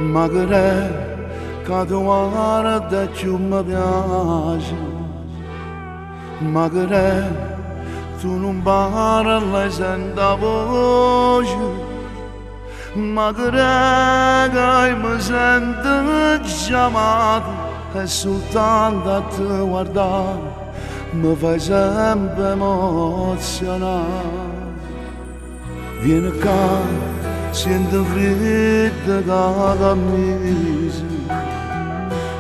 magari cado guarda più mi piace, magari tu non parli senza voce, magari che mi sento chiamato e soltanto a te guardare mi fai sempre emozionare. Vieni qua, sento freddo la camisa,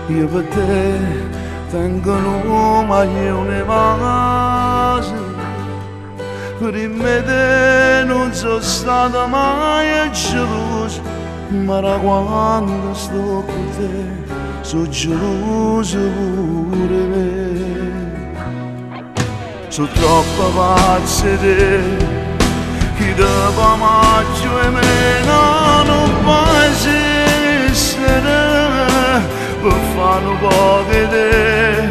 io per te tengo nome e un'evase, per me te non sono stato mai geloso, ma da quando sto con te sono geloso pure me. Sono troppo pazzo di te, chi dopo maggio e meno non può esistere, per fare un po' di te,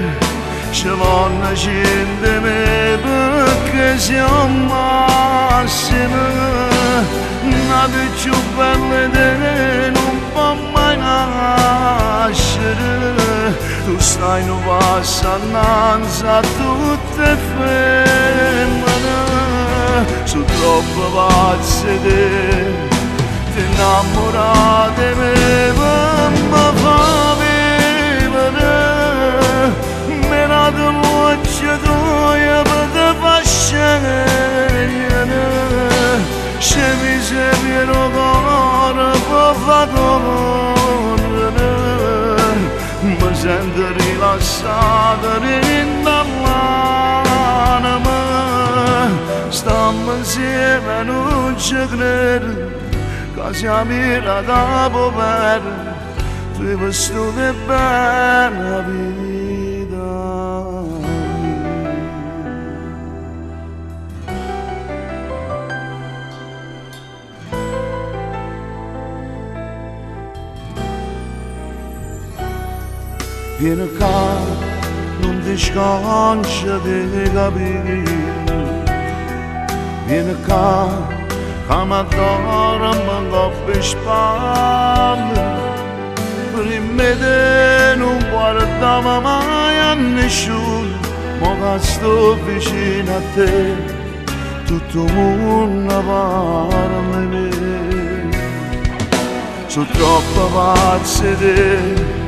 ci vanno gente me perché siamo massime, nata più bella di te non può mai nascere, tu stai un passo innanzi a tutte le femmine. Sono troppo pazzo di te, ti innamorate di me per mi fa vivere, me la voce tua per te fa scegliere, se mi sei pieno cuore può far correre, mi sento rilassato dall'anima. Stiamo insieme non ci credo, che siamo da pover, tu hai vissuto bene la vita. Vieni qua, non ti scancia di capire, vieni qua, che mi adoro, mi copre le spalle, per me te non guardavo mai a nessuno, ma che sto vicino a te, tutto il mondo parla di me. Sono troppo pazzo di te,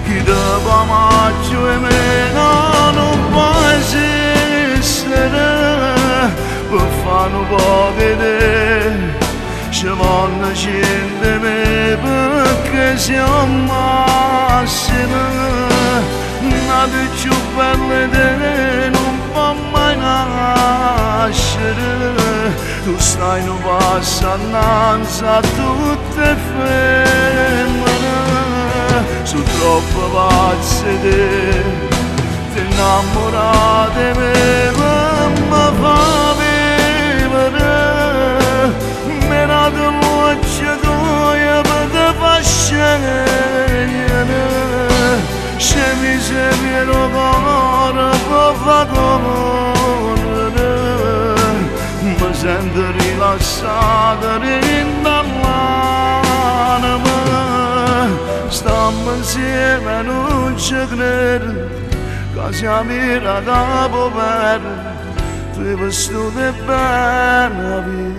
chi dopo maggio e meno non può esistere, per fare un po' di te, ci vanno gente me perché siamo massime, nata più bella di te non può mai nascere, tu stai un passo innanzi a tutte le femmine. Sono troppo pazzo di te, ti innamorate di me per mi fa vivere, me la voce tua per te fa scegliere, se mi sei pieno cuore può far correre, mi sento rilassato dall'anima. Stiamo insieme non ci credo, che siamo da pover, tu hai vissuto bene la vita.